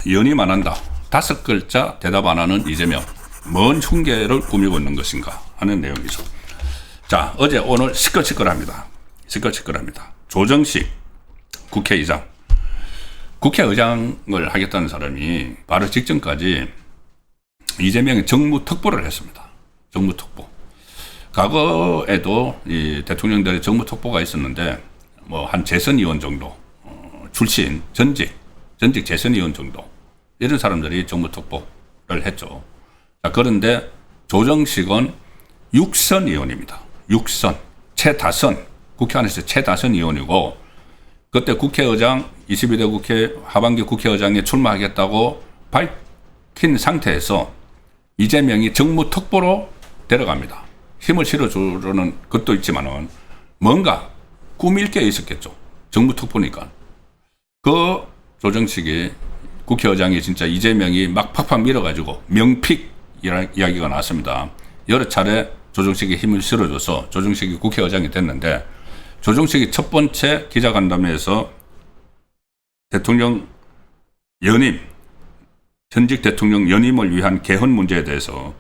연임 안 한다. 5글자 대답 안 하는 이재명. 뭔 흉계를 꾸미고 있는 것인가 하는 내용이죠. 자, 어제 오늘 시끌시끌합니다. 시끌시끌합니다. 조정식 국회의장. 국회의장을 하겠다는 사람이 바로 직전까지 이재명이 정무특보를 했습니다. 정무특보. 과거에도 이 대통령들의 정무특보가 있었는데 뭐 한 재선의원 정도 출신 전직 재선의원 정도 이런 사람들이 정무특보를 했죠. 자, 그런데 조정식은 6선 의원입니다. 6선 최다선 국회 안에서 최다선 의원이고 그때 국회의장 22대 국회 하반기 국회의장에 출마하겠다고 밝힌 상태에서 이재명이 정무특보로 데려갑니다. 힘을 실어주려는 것도 있지만은 뭔가 꾸밀 게 있었겠죠. 정무특보니까. 그 조정식이 국회의장이 진짜 이재명이 막 팍팍 밀어가지고 명픽 이야기가 나왔습니다. 여러 차례 조정식이 힘을 실어줘서 조정식이 국회의장이 됐는데 조정식이 첫 번째 기자간담회에서 대통령 연임, 현직 대통령 연임을 위한 개헌 문제에 대해서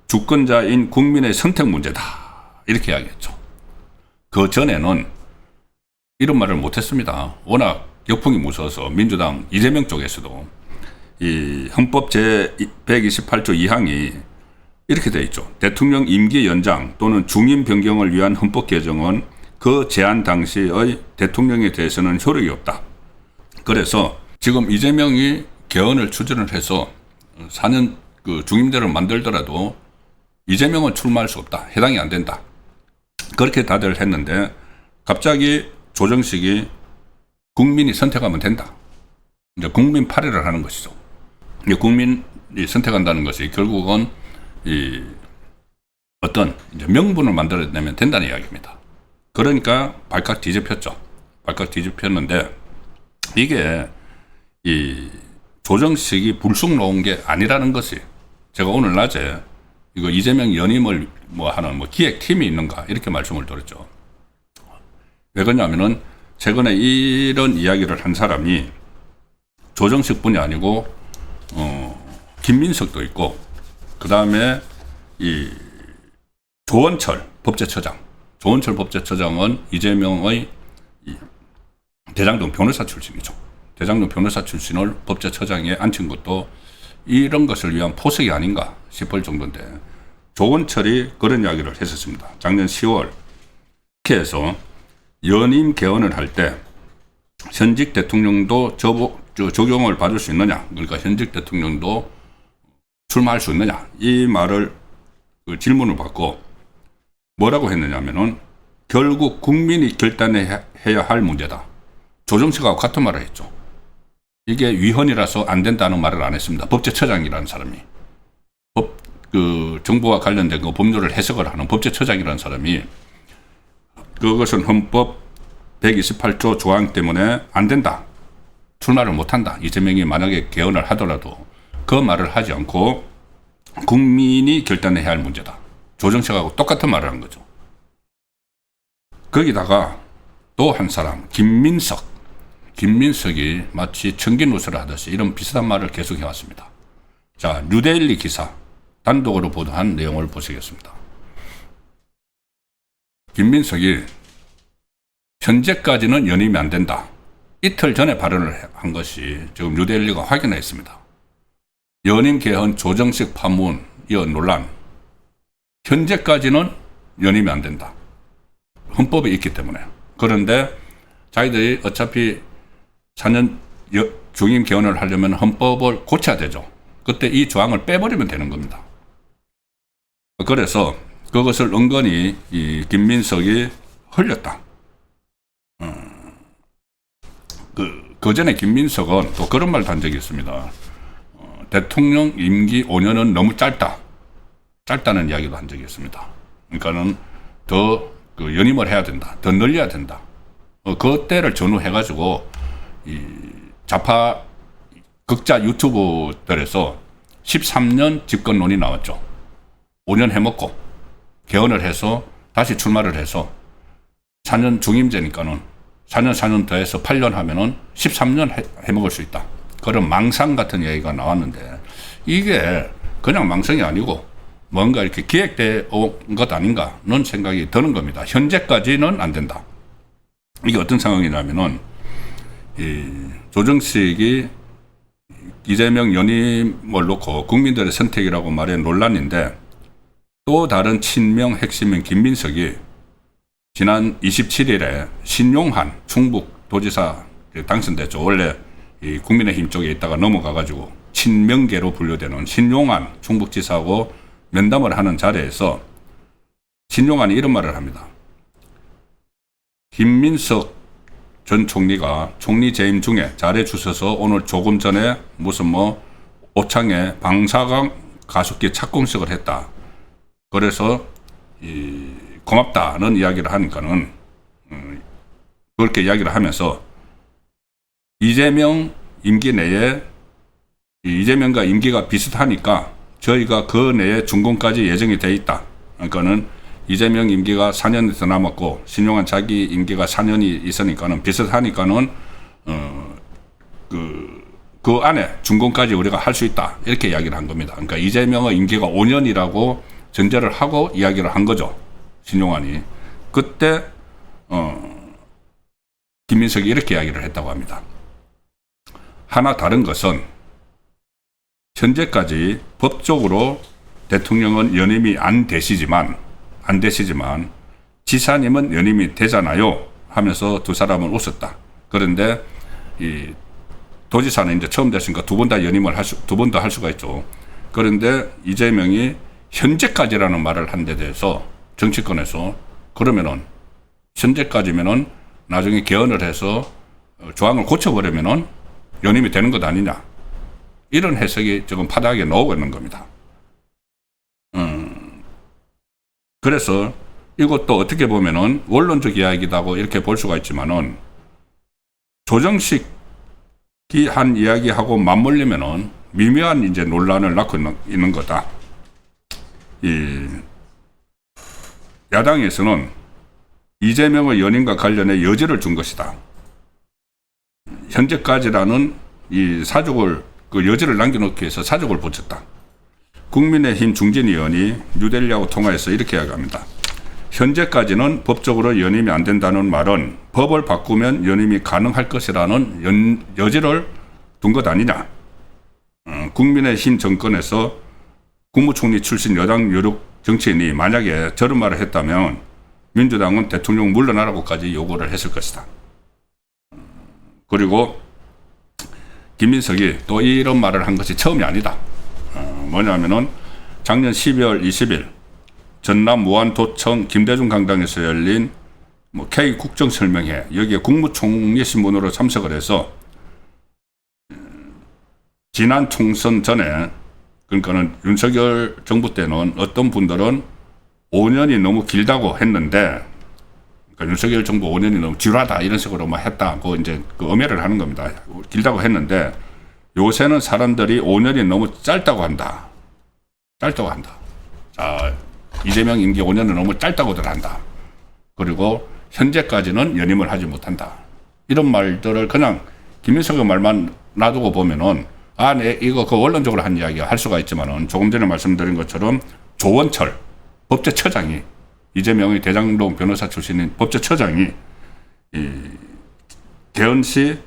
주권자인 국민의 선택 문제다. 이렇게 이야기했죠. 그 전에는 이런 말을 못했습니다. 워낙 역풍이 무서워서 민주당 이재명 쪽에서도 이 헌법 제128조 2항이 이렇게 되어 있죠. 대통령 임기 연장 또는 중임 변경을 위한 헌법 개정은 그 제안 당시의 대통령에 대해서는 효력이 없다. 그래서 지금 이재명이 개헌을 추진을 해서 4년 그 중임제를 만들더라도 이재명은 출마할 수 없다. 해당이 안 된다. 그렇게 다들 했는데 갑자기 조정식이 국민이 선택하면 된다. 이제 국민 팔이를 하는 것이죠. 국민이 선택한다는 것이 결국은 이 어떤 이제 명분을 만들어내면 된다는 이야기입니다. 그러니까 발칵 뒤집혔죠. 발칵 뒤집혔는데 이게 이 조정식이 불쑥 놓은 게 아니라는 것이 제가 오늘 낮에 이거 이재명 연임을 하는 기획팀이 있는가 이렇게 말씀을 드렸죠. 왜 그러냐면은 최근에 이런 이야기를 한 사람이 조정식뿐이 아니고 김민석도 있고 그 다음에 이 조원철 법제처장은 이재명의 대장동 변호사 출신이죠. 대장동 변호사 출신을 법제처장에 앉힌 것도 이런 것을 위한 포석이 아닌가 싶을 정도인데 조원철이 그런 이야기를 했었습니다. 작년 10월 국회에서 연임 개헌을 할 때 현직 대통령도 적용을 받을 수 있느냐, 그러니까 현직 대통령도 출마할 수 있느냐 이 말을 그 질문을 받고 뭐라고 했느냐면은 결국 국민이 결단해야 할 문제다. 조정식하고 같은 말을 했죠. 이게 위헌이라서 안 된다는 말을 안 했습니다. 법제처장이라는 사람이 정부와 관련된 그 법률을 해석을 하는 법제처장이라는 사람이 그것은 헌법 128조 조항 때문에 안 된다. 출마를 못 한다. 이재명이 만약에 개헌을 하더라도 그 말을 하지 않고 국민이 결단해야 할 문제다. 조정식하고 똑같은 말을 한 거죠. 거기다가 또 한 사람 김민석이 마치 청기누설을 하듯이 이런 비슷한 말을 계속 해왔습니다. 자, 뉴데일리 기사 단독으로 보도한 내용을 보시겠습니다. 김민석이 현재까지는 연임이 안 된다. 이틀 전에 발언을 한 것이 지금 뉴데일리가 확인했습니다. 연임 개헌 조정식 파문 이어 논란. 현재까지는 연임이 안 된다. 헌법에 있기 때문에. 그런데 자기들이 어차피 4년 중임 개헌을 하려면 헌법을 고쳐야 되죠. 그때 이 조항을 빼버리면 되는 겁니다. 그래서 그것을 은근히 이 김민석이 흘렸다. 그 전에 김민석은 또 그런 말도 한 적이 있습니다. 대통령 임기 5년은 너무 짧다는 이야기도 한 적이 있습니다. 그러니까는 더 연임을 해야 된다. 더 늘려야 된다. 그 때를 전후해가지고 이 좌파 극자 유튜브들에서 13년 집권론이 나왔죠. 5년 해먹고 개헌을 해서 다시 출마를 해서 4년 중임제니까는 4년 더해서 8년 하면은 13년 해먹을 수 있다. 그런 망상 같은 얘기가 나왔는데 이게 그냥 망상이 아니고 뭔가 이렇게 기획되어 온 것 아닌가는 생각이 드는 겁니다. 현재까지는 안 된다. 이게 어떤 상황이냐면은 조정식이 이재명 연임을 놓고 국민들의 선택이라고 말해 논란인데 또 다른 친명 핵심인 김민석이 지난 27일에 신용한 충북도지사 당선됐죠. 원래 이 국민의힘 쪽에 있다가 넘어가가지고 친명계로 분류되는 신용한 충북지사하고 면담을 하는 자리에서 신용한이 이런 말을 합니다. 김민석 전 총리가 총리 재임 중에 자리에 주셔서 오늘 조금 전에 무슨 뭐 오창에 방사강 가습기 착공식을 했다. 그래서 고맙다는 이야기를 하니까는 그렇게 이야기를 하면서 이재명 임기 내에 이재명과 임기가 비슷하니까 저희가 그 내에 준공까지 예정이 돼 있다. 그러니까는 이재명 임기가 4년이 더 남았고 신용한 자기 임기가 4년이 있으니까는 비슷하니까는 그 안에 준공까지 우리가 할 수 있다. 이렇게 이야기를 한 겁니다. 그러니까 이재명의 임기가 5년이라고 전제를 하고 이야기를 한 거죠. 신용환이. 그때 김민석이 이렇게 이야기를 했다고 합니다. 하나 다른 것은 현재까지 법적으로 대통령은 연임이 안 되시지만 지사님은 연임이 되잖아요 하면서 두 사람은 웃었다. 그런데 이 도지사는 이제 처음 됐으니까 두 번 다 연임을 두 번 더 할 수가 있죠. 그런데 이재명이 현재까지라는 말을 한 데 대해서 정치권에서 그러면은 현재까지면은 나중에 개헌을 해서 조항을 고쳐버리면은 연임이 되는 것 아니냐. 이런 해석이 지금 파다하게 나오고 있는 겁니다. 그래서 이것도 어떻게 보면은 원론적 이야기다고 이렇게 볼 수가 있지만은 조정식이 한 이야기하고 맞물리면은 미묘한 이제 논란을 낳고 있는 거다. 이 야당에서는 이재명의 연임과 관련해 여지를 준 것이다. 현재까지라는 이 사족을 그 여지를 남겨놓기 위해서 사족을 붙였다. 국민의힘 중진 의원이 뉴델리하고 통화해서 이렇게 이야기합니다. 현재까지는 법적으로 연임이 안 된다는 말은 법을 바꾸면 연임이 가능할 것이라는 여지를 둔 것 아니냐. 국민의힘 정권에서 국무총리 출신 여당 유력 정치인이 만약에 저런 말을 했다면 민주당은 대통령 물러나라고까지 요구를 했을 것이다. 그리고 김민석이 또 이런 말을 한 것이 처음이 아니다. 뭐냐면은 작년 12월 20일 전남 무안도청 김대중 강당에서 열린 뭐 K 국정설명회 여기에 국무총리 신분으로 참석을 해서 지난 총선 전에 그러니까는 윤석열 정부 때는 어떤 분들은 5년이 너무 길다고 했는데 그러니까 윤석열 정부 5년이 너무 지루하다 이런 식으로 막 했다고 이제 그 엄해를 하는 겁니다. 길다고 했는데 요새는 사람들이 5년이 너무 짧다고 한다. 자, 이재명 임기 5년은 너무 짧다고들 한다. 그리고 현재까지는 연임을 하지 못한다. 이런 말들을 그냥 김민석의 말만 놔두고 보면은 네, 이거 그 원론적으로 한 이야기가 할 수가 있지만은 조금 전에 말씀드린 것처럼 조원철 법제처장이 이재명의 대장동 변호사 출신인 법제처장이 개헌 시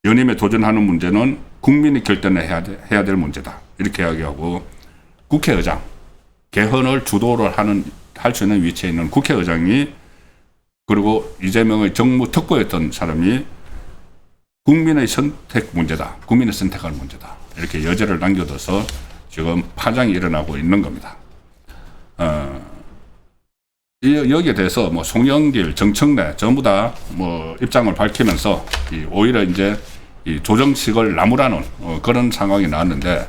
연임에 도전하는 문제는 국민이 결단해야 될 문제다. 이렇게 이야기하고 국회의장 개헌을 주도를 할 수 있는 위치에 있는 국회의장이 그리고 이재명의 정무특보였던 사람이 국민의 선택 문제다. 국민의 선택할 문제다. 이렇게 여지를 남겨둬서 지금 파장이 일어나고 있는 겁니다. 여기에 대해서 뭐 송영길, 정청래 전부 다 뭐 입장을 밝히면서 오히려 이제 이 조정식을 나무라는 그런 상황이 나왔는데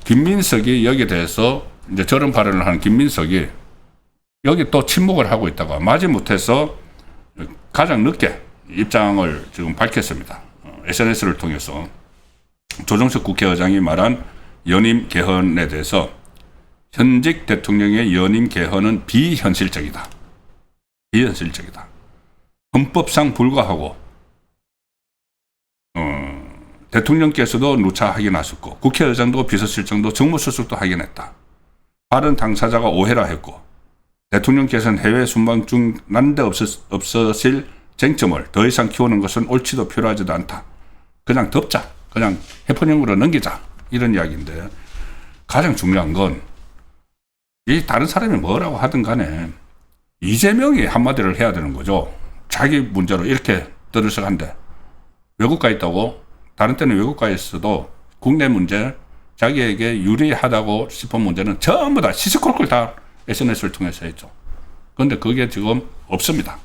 김민석이 여기에 대해서 이제 저런 발언을 하는 김민석이 여기 또 침묵을 하고 있다가 마지못해서 가장 늦게 입장을 지금 밝혔습니다. SNS를 통해서 조정식 국회의장이 말한 연임 개헌에 대해서 현직 대통령의 연임 개헌은 비현실적이다. 비현실적이다. 헌법상 불가하고 대통령께서도 누차 확인하셨고 국회의장도 비서실장도 정무수석도 확인했다. 발언 당사자가 오해라 했고 대통령께서는 해외 순방 중 난데없으실 쟁점을 더 이상 키우는 것은 옳지도 필요하지도 않다. 그냥 덮자. 그냥 해프닝으로 넘기자. 이런 이야기인데 가장 중요한 건 이 다른 사람이 뭐라고 하든 간에 이재명이 한마디를 해야 되는 거죠. 자기 문제로 이렇게 떠들썩한데 외국가 있다고 다른 때는 외국가에 있어도 국내 문제 자기에게 유리하다고 싶은 문제는 전부 다 시시콜콜 다 SNS를 통해서 했죠. 그런데 그게 지금 없습니다.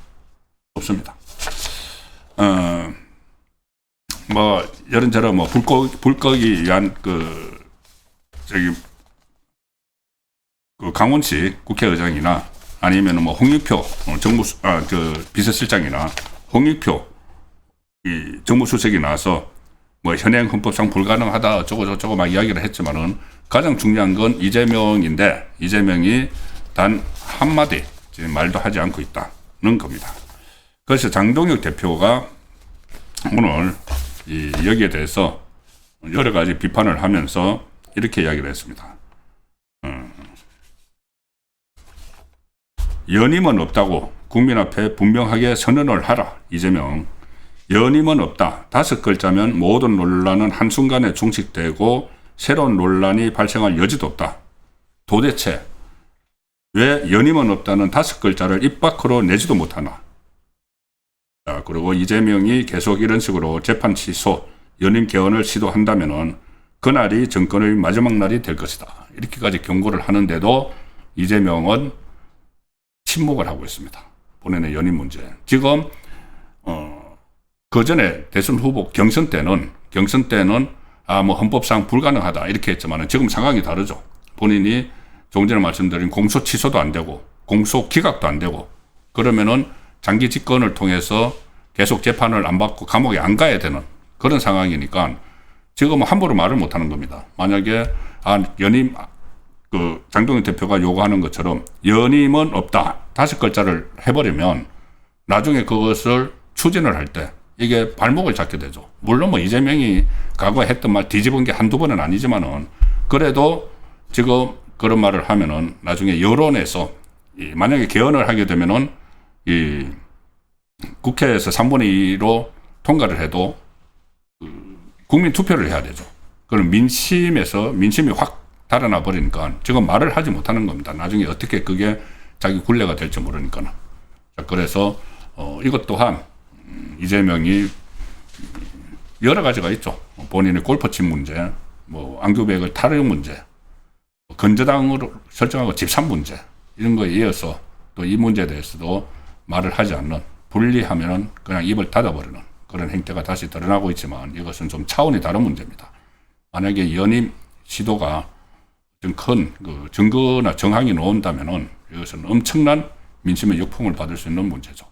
없습니다. 뭐 이런저런 뭐 불거기 위한 그 강원시 국회의장이나 아니면 뭐 홍익표 비서실장이나 홍익표 이 정무수석이 나와서 뭐 현행 헌법상 불가능하다 어쩌고 저쩌고 막 이야기를 했지만은 가장 중요한 건 이재명인데 이재명이 단 한마디 말도 하지 않고 있다는 겁니다. 그래서 장동혁 대표가 오늘 여기에 대해서 여러 가지 비판을 하면서 이렇게 이야기를 했습니다. 연임은 없다고 국민 앞에 분명하게 선언을 하라. 이재명. 연임은 없다. 5글자면 모든 논란은 한순간에 종식되고 새로운 논란이 발생할 여지도 없다. 도대체 왜 연임은 없다는 5글자를 입 밖으로 내지도 못하나. 자, 그리고 이재명이 계속 이런 식으로 재판 취소, 연임 개헌을 시도한다면은 그날이 정권의 마지막 날이 될 것이다. 이렇게까지 경고를 하는데도 이재명은 침묵을 하고 있습니다. 본인의 연임 문제. 지금 그 전에 대선 후보 경선 때는 뭐 헌법상 불가능하다 이렇게 했지만 지금 상황이 다르죠. 본인이 조금 전에 말씀드린 공소 취소도 안 되고 공소 기각도 안 되고 그러면은 장기 집권을 통해서 계속 재판을 안 받고 감옥에 안 가야 되는 그런 상황이니까 지금은 함부로 말을 못 하는 겁니다. 만약에 연임 장동혁 대표가 요구하는 것처럼 연임은 없다. 5글자를 해버리면 나중에 그것을 추진을 할 때 이게 발목을 잡게 되죠. 물론 뭐 이재명이 과거에 했던 말 뒤집은 게 한두 번은 아니지만은 그래도 지금 그런 말을 하면은 나중에 여론에서 만약에 개헌을 하게 되면은 이 국회에서 3분의 2로 통과를 해도 국민 투표를 해야 되죠. 그럼 민심이 확 달아나 버리니까 지금 말을 하지 못하는 겁니다. 나중에 어떻게 그게 자기 굴레가 될지 모르니까는. 자, 그래서 이것 또한 이재명이 여러 가지가 있죠. 본인의 골퍼집 문제, 뭐 안규백을 탈의용 문제, 건저당으로 설정하고 집산 문제 이런 거에 이어서 또 이 문제에 대해서도 말을 하지 않는 분리하면은 그냥 입을 닫아버리는 그런 행태가 다시 드러나고 있지만 이것은 좀 차원이 다른 문제입니다. 만약에 연임 시도가 좀 큰 증거나 정황이 나온다면은 이것은 엄청난 민심의 역풍을 받을 수 있는 문제죠.